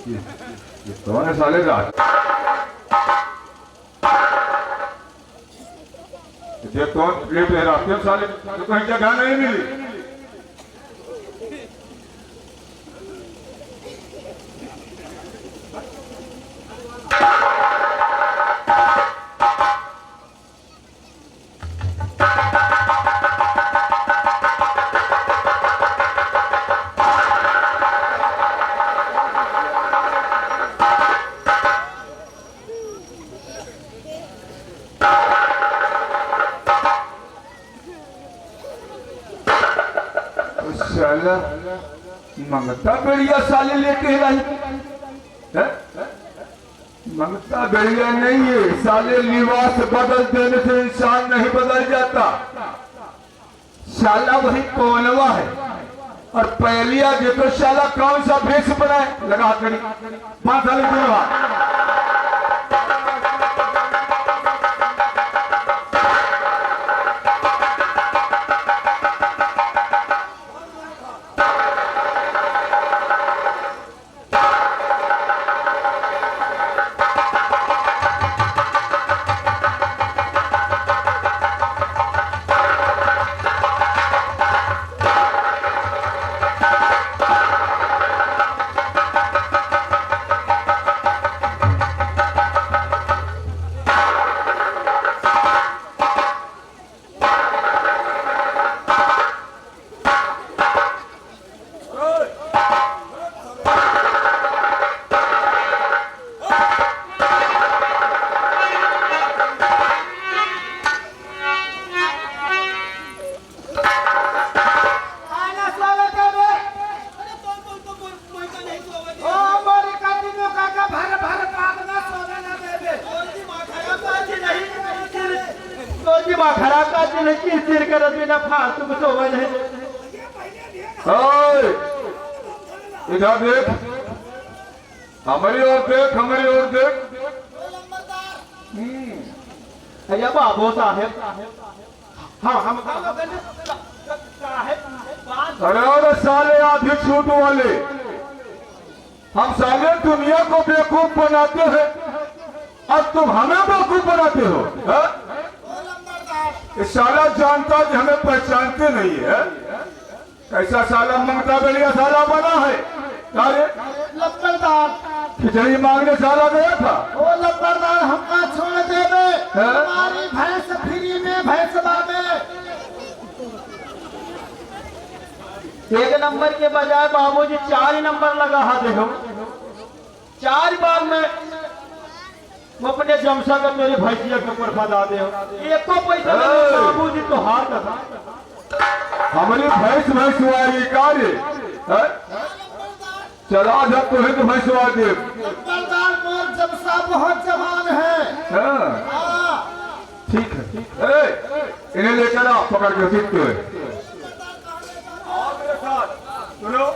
ये कौन है साले रात? ये कौन प्लेट ले रहा क्यों साले? तो कहीं जगह नहीं मिली। साला मंगता बेड़िया साले लेके रही है? मंगता बेड़िया नहीं है साले, लिबास बदल देने से इंसान नहीं बदल जाता। साला वही पवनवा है और पहलिया देखो साला कौन सा भेष बनाए लगा करी 5 साल पूरा। इधर देख, हमारी ओर देख, हमारी ओर देख। भैया बाबू साहेब, हाँ हम अरे साले आधी छूट वाले, हम साले दुनिया को बेवकूफ बनाते हैं और तुम हमें बेवकूफ बनाते हो। इस साला जानता कि हमें पहचानते नहीं है। कैसा साला मंगता बेड़िया साला बना है? लंबरदार खिचड़ी मांगने साला गया था। ओ लंबरदार हमका छोड़ देवे, हमारी भैंस फ्री में भैंसवा में 1 नंबर के बजाय बाबूजी 4 नंबर लगा है। देखो 4 बार में वो अपने जमसा कर मेरी भैंसिया के ऊपर फदा दे, एको पैसा बाबूजी तो हाथ था। हमारी भैंस भैंसवारी कार्य चला जा तुम्हें तो भैंसवा दे। जमसा बहुत जवान है। ठीक है, इन्हें लेकर आप पकड़ के सीखते हुए मेरे साथ सुनो।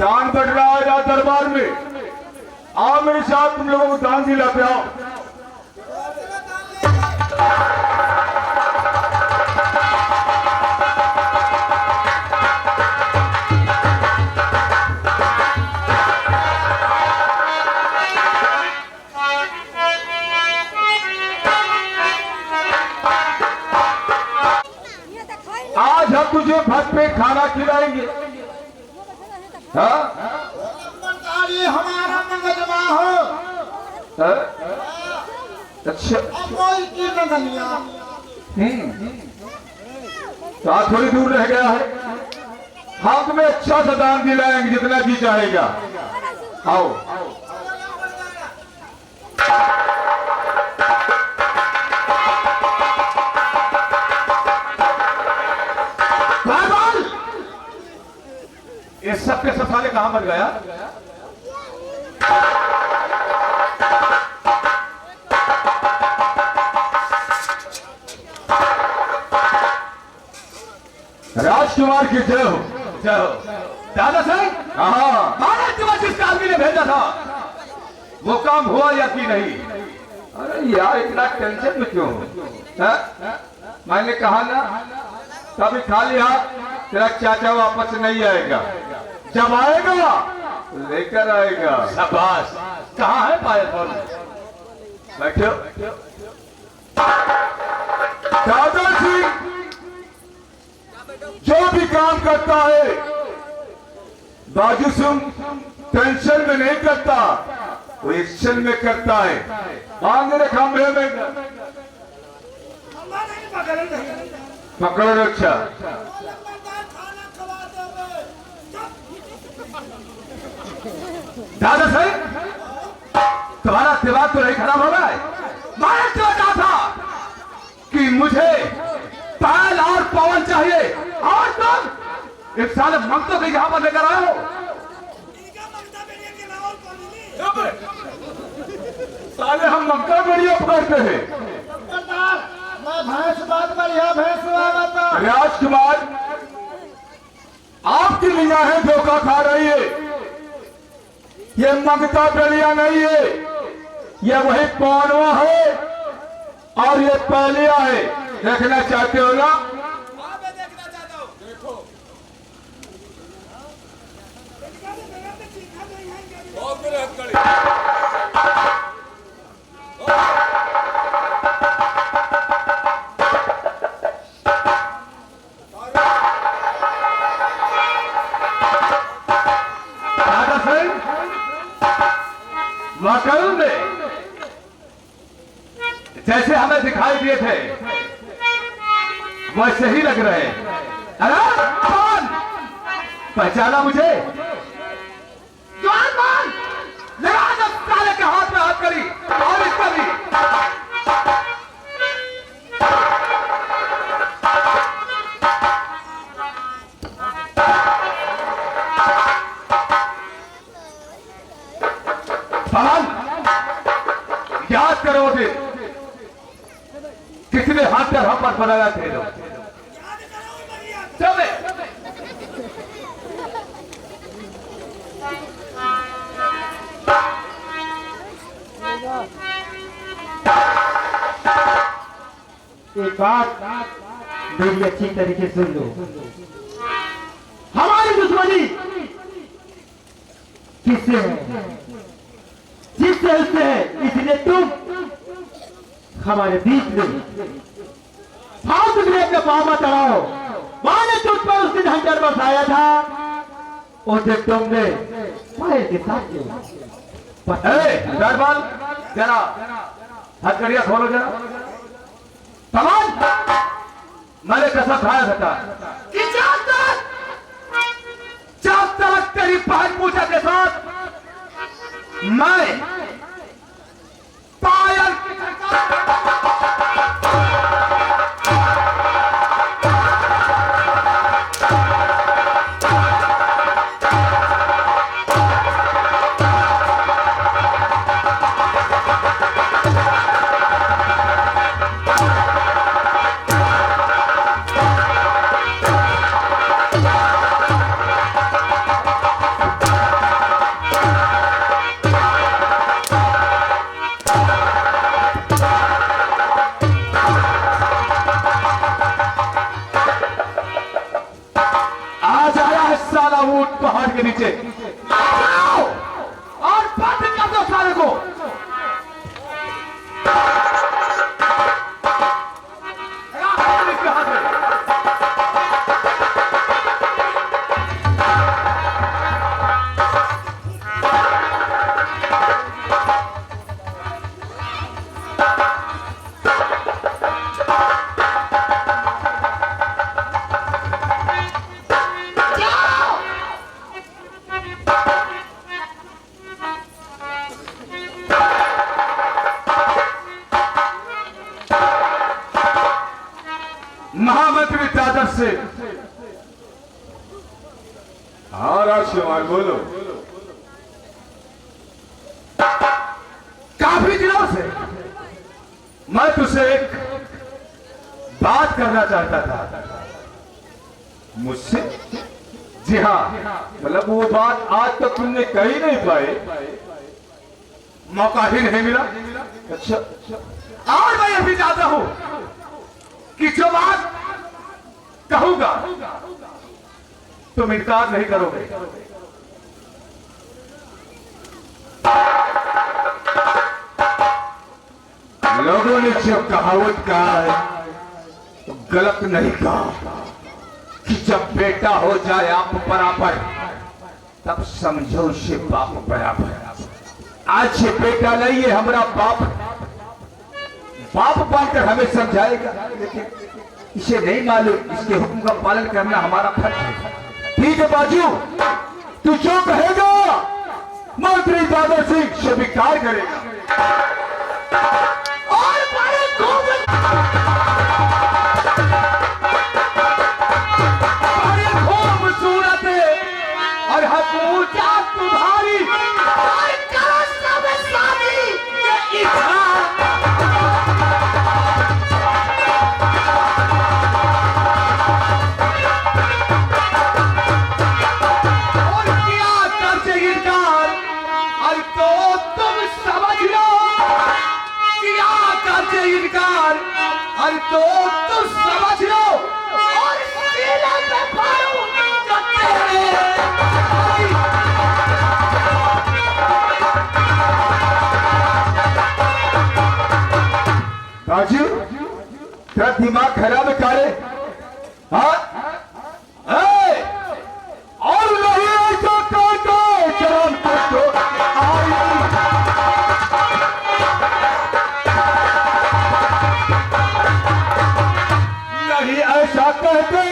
दान बढ़ रहा है रात दरबार में, आओ मेरे साथ, तुम लोगों को दान दिलाते आओ। आज हम तुझे भर पेट खाना खिलाएंगे। हाँ हमारा मंगलवा हो। अच्छा साथ थोड़ी दूर रह गया है, हम तुम्हें अच्छा सा दान दिलाएंगे जितना जी चाहेगा। आओ ये सबके सब साले कहां मर गया? राजकुमार की जय हो, जय हो। दादा साहब, हाँ जिस आदमी ने भेजा था वो काम हुआ या कि नहीं? अरे यार इतना टेंशन में क्यों? मैंने कहा ना, कभी खाली हाथ तेरा चाचा वापस नहीं आएगा। जब आएगा लेकर आएगा। शाबाश। कहाँ है पायल फल? बैठो। दादाजी जो भी काम करता है बाजू सुन टेंशन में नहीं करता, वो एक्शन में करता है। मेरे कमरे में पकड़ो रक्षा। दादा साहब तुम्हारा दिमाग तो नहीं खराब हो रहा है? मैंने तो कहा था कि मुझे पायल और पवन चाहिए और तुम एक साल मंगतों के यहां पर लेकर आए हो। साले हम मंगता बढ़िया पकड़ते हैं। मैं भैंस बात बढ़िया भैंस राजकुमार आपकी निगाहें धोखा खा रही है। ये मंगता बेड़िया नहीं है, ये वही पौनवा है और ये पहलिया है। देखना चाहते हो ना? मैं देखना चाहता हूँ। देखो बहुत मेरे हथकड़ी। वाकई में जैसे हमें दिखाई दिए थे वैसे ही लग रहे। अरे कौन पहचाना मुझे? कौन कौन? लगा जब साले के हाथ में हाथ करी और इसका भी। याद करो किसने हाथ पर हम पर बनाया थे लोग। चले एक बात मेरी अच्छी तरीके से सुन लो। हमारी दुश्मनी किससे है? जिससे उससे है। इसलिए तुम हमारे बीच में फालतू में अपने पाँव मत चढ़ाओ। मैंने तुझ पर उस दिन हंटर बसाया था, उसे तुमने पायल के साथ दरबार जरा हथकड़िया खोलो जरा। तमाम मैंने कसम खाया था कि जब तक तेरी बहन पूजा के साथ मैं पायल पहाड़ के नीचे और बात कर दो सारे को। महामंत्री दादर से हाँ राजकुमार बोलो। काफी दिनों से मैं तुझसे एक बात करना चाहता था मुझसे। जी हाँ, मतलब वो बात आज तक तुमने कही नहीं पाए, मौका ही नहीं मिला। अच्छा, और मैं यह भी चाहता हूं कि जो बात कहूंगा तुम इनकार नहीं करोगे। लोगों ने जो कहावत कहा है तो गलत नहीं कहा कि जब बेटा हो जाए आप बराबर तब समझो उसे बाप बराबर। आज ये बेटा नहीं है, हमारा बाप बनकर हमें समझाएगा, लेकिन इसे नहीं मालूम इसके हुक्म का पालन करना हमारा फर्ज है। ठीक है बाजू, तू जो कहेगा मंत्री दादा सिंह स्वीकार करेगा। और बड़े खूबसूरत और पूजा तुम्हारी और करो सब शादी ये इच्छा। और क्या करते इनकार और तो तुम समझ लो, क्या करते इनकार और तो तुम समझ लो। और सीना पे फाड़ू जो तेरे राजू, तेरा दिमाग खराब है कारे? हाँ? और नहीं ऐसा काटो चरम काटो नहीं ऐसा कहते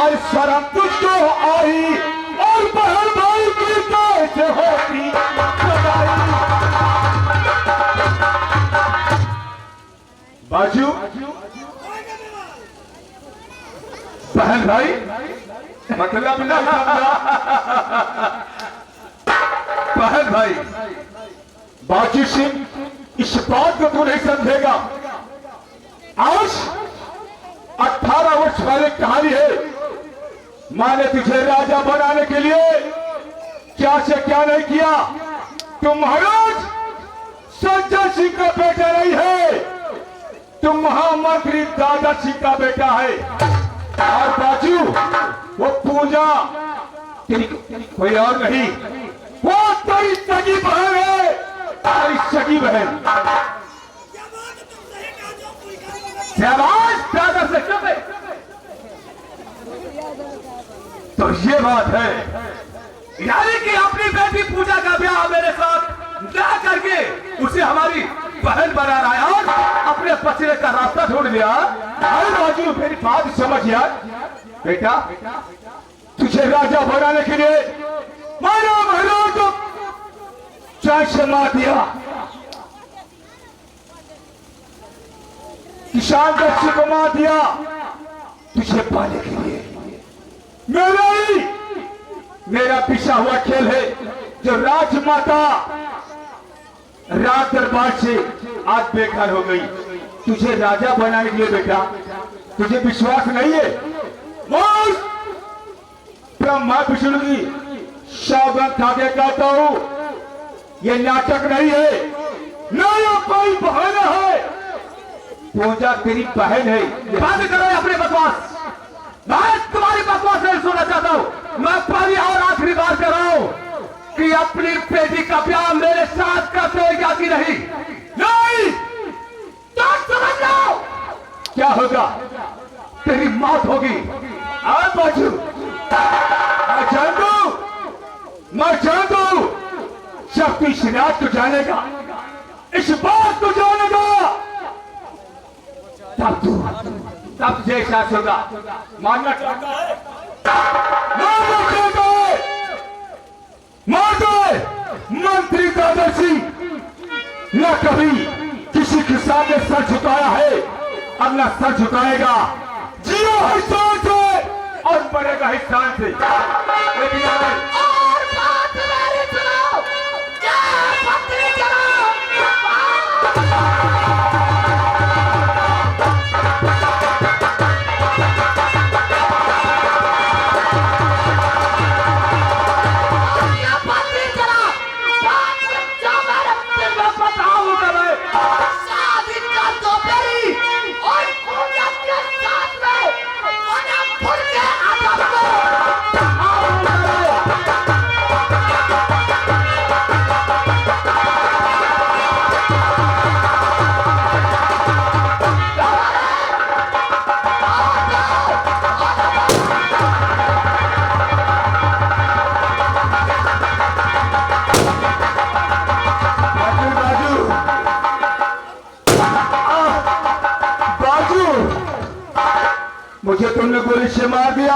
और शर्म तुझको आई और बहन भाई की कैसे होती बाजू। बहन भाई मतलब ना बहन भाई, बाजू सिंह इस बात को तू नहीं समझेगा। आज 18 वर्ष पहले कहानी है, मां ने तुझे राजा बनाने के लिए क्या से क्या नहीं किया। तुम महाराज सज्जन सिंह का बेटा नहीं है, तुम महामंत्री दादा सिंह का बेटा है। और बाजू वो पूजा तेरी कोई और नहीं, वो तेरी सगी बहन है, तेरी सगी बहन। दादा से चुप है। तो ये बात है, यानी कि अपनी बेटी पूजा का ब्याह मेरे साथ ना करके उसे हमारी बहन बना रहा है और अपने पसीने का रास्ता छोड़ दिया। अरे बाजू मेरी बात समझ यार, बेटा तुझे राजा बनाने के लिए मारा महाराज को चाय से मार दिया, किसान बच्चे को मार दिया तुझे पाने के लिए। मेरा पिछा हुआ खेल है जो राजमाता राज दरबार से आज बेकार हो गई, तुझे राजा बनाने के लिए। बेटा तुझे विश्वास नहीं है? ब्रह्मा विष्णु की सौगंध खा के कहता हूं, ये नाटक नहीं है, न ये कोई बहाना है। पूजा तेरी बहन है। बंद करो अपने बकवास, मैं तुम्हारी बकवास नहीं सुनना चाहता हूं। मैं पहली और आखिरी बार कर रहा हूं कि अपनी बेटी का ब्याह मेरे साथ करते हो कि नहीं? नहीं तो समझ लो क्या होगा, तेरी मौत होगी। और बाजू मैं जान दू सब इस रात को जानेगा, इस बात को जानेगा, तब तुझे एहसास होगा। मानना चाहता है मार दे। मंत्री दादा सिंह न कभी किसी के सामने सर झुकाया है और न सर झुकाएगा। जियो है शान से और मरेगा ही शान से। और बात मेरी सुनो, मंत्री चलो। मुझे तुमने गोली से मार दिया,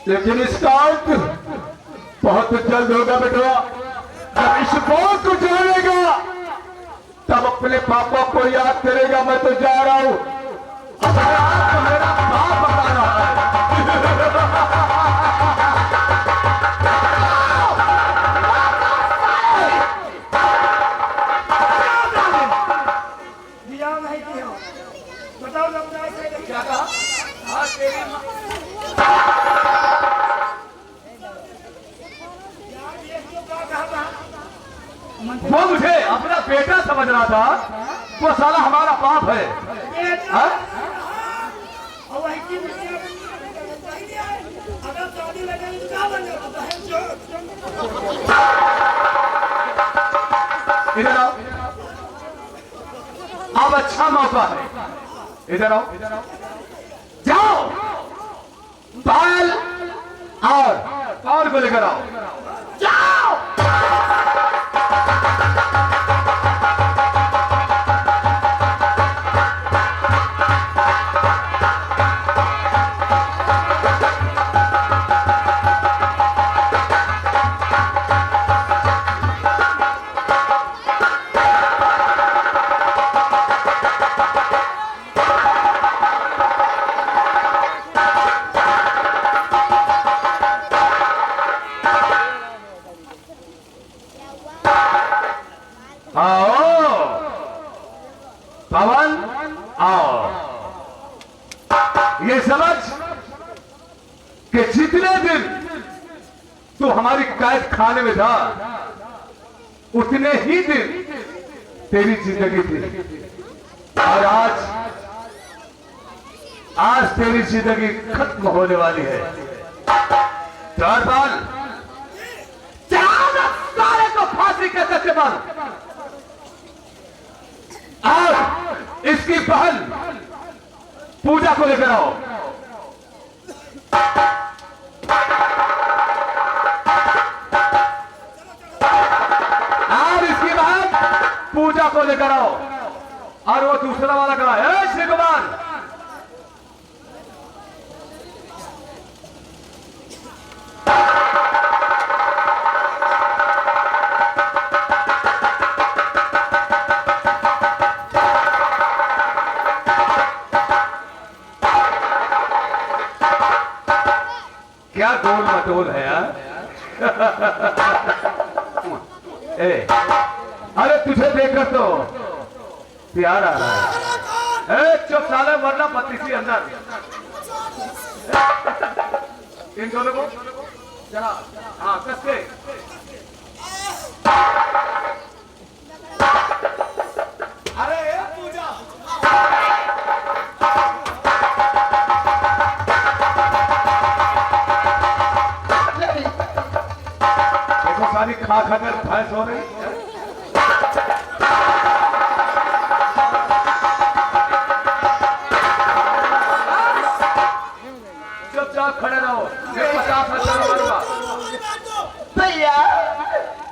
लेकिन इसका अंत बहुत जल्द होगा बेटा। जब इस बात को जानेगा तब अपने पापा को याद करेगा। मैं तो जा रहा हूं, अपने आप को मेरा बाप बता रहा है। बताओ क्या कहा? वो मुझे अपना बेटा समझ रहा था, वो साला हमारा बाप है। हाँ? अगर शादी लगेगी तो क्या बन जाता है? इधर आओ, अब अच्छा मौका है। इधर आओ, जाओ पायल और को लेकर आओ, जाओ। पवन आओ, ये समझ कि जितने दिन तू हमारी कैद खाने में था उतने ही दिन तेरी जिंदगी थी, और आज तेरी जिंदगी खत्म होने वाली है। चारपाल, सारे को फांसी के सच्चे मार, और इसकी बहन पूजा को लेकर आओ। और इसकी बहन पूजा को लेकर आओ, और वो दूसरा वाला करा है श्री कुमार। क्या गोल मटोल है यार। अरे तुझे देखकर तो प्यार आ रहा है। चुप साले, वरना बत्तीसी अंदर। इन दोनों को जरा, हाँ कस के। अरे पूजा सारी खा कर भैंस हो रही। चुपचाप खड़े रहो, 50,000 मारूंगा। भैया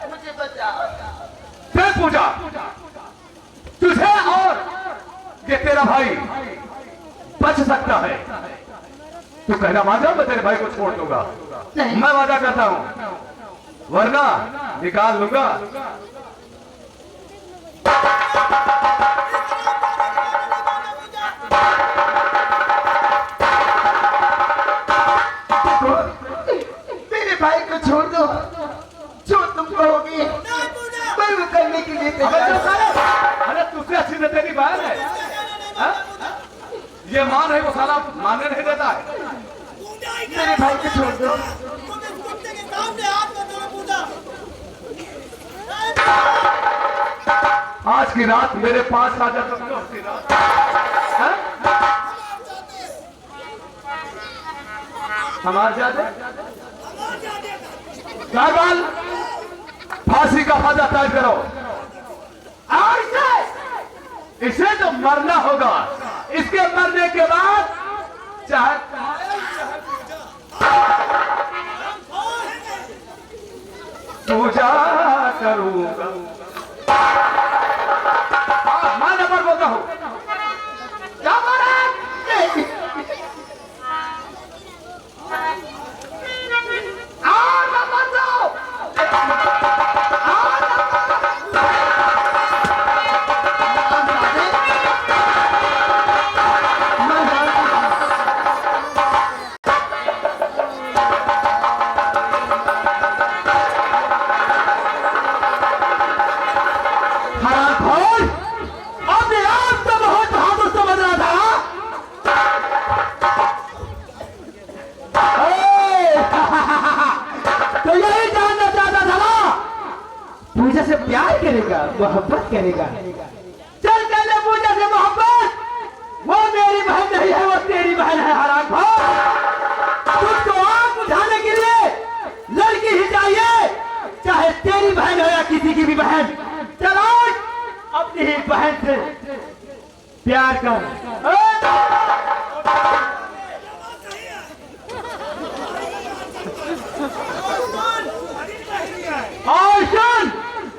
मुझे बचाओ। देख पूजा, तुझे और ये तेरा भाई बच सकता है। तू कहना मान जा, मैं तेरे भाई को छोड़ दूंगा। मैं वादा करता हूं, वरना निकाल लूंगा। मेरे भाई को छोड़ दो, जो तुम कहोगे मैं वो करने के लिए तैयार हूं। अरे तुझसे अच्छी न तेरी बहन है, हा? ये मान है, वो साला मानने नहीं देता है। मेरे भाई को छोड़ दो। आज की रात मेरे पास आ जा सकते हो। हमारे जाते कारवाल, फांसी का फायदा तय करो। और इसे तो मरना होगा। इसके मरने के बाद चाहे पूजा करूंगा। मैं नंबर बोलता हूं, क्या से प्यार करेगा, मोहब्बत करेगा। चल कर ले पूजा से मोहब्बत। वो मेरी बहन नहीं है, वो तेरी बहन है हरामखोर। तुझको आग बुझाने के लिए लड़की ही चाहिए, चाहे तेरी बहन हो या किसी की भी बहन। चलो अपनी ही बहन से प्यार कर। और सुन,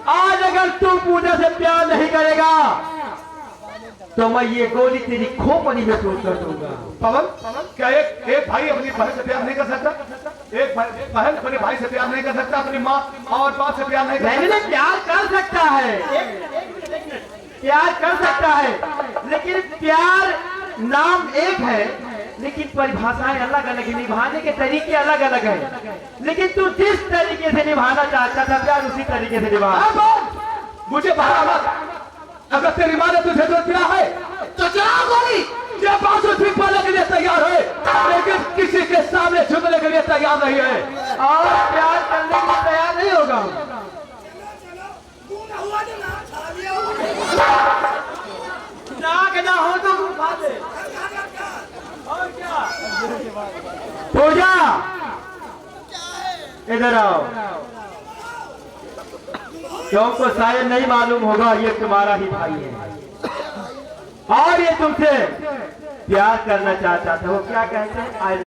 आज अगर तू पूजा से प्यार नहीं करेगा तो मैं ये गोली तेरी खोपड़ी में तोड़ कर दूंगा। पवन, क्या एक भाई अपनी बहन से प्यार नहीं कर सकता? एक बहन अपने भाई से प्यार नहीं कर सकता? अपनी माँ और बाप से प्यार नहीं कर नहीं सकता? नहीं, प्यार कर सकता है, प्यार कर सकता है, लेकिन प्यार नाम एक है, लेकिन परिभाषाएं अलग अलग है, निभाने के तरीके अलग अलग है। लेकिन तू जिस तरीके से निभाना चाहता था प्यार, उसी तरीके से निभा। मुझे बता मत। अगर तेरी माँ ने तुझे जो दिया है तो चला गोली। ये बात पाने के लिए तैयार है, लेकिन किसी के सामने झुकने के लिए तैयार नहीं है। और प्यार करने के लिए तैयार नहीं होगा। तू ना हुआ जो ना खा लिया। नाक ना हो तो खा दे। और क्या? पूजा इधर आओ। तुमको शायद नहीं मालूम होगा, ये तुम्हारा ही भाई है और ये तुमसे प्यार करना चाहता था। वो क्या कहते हैं?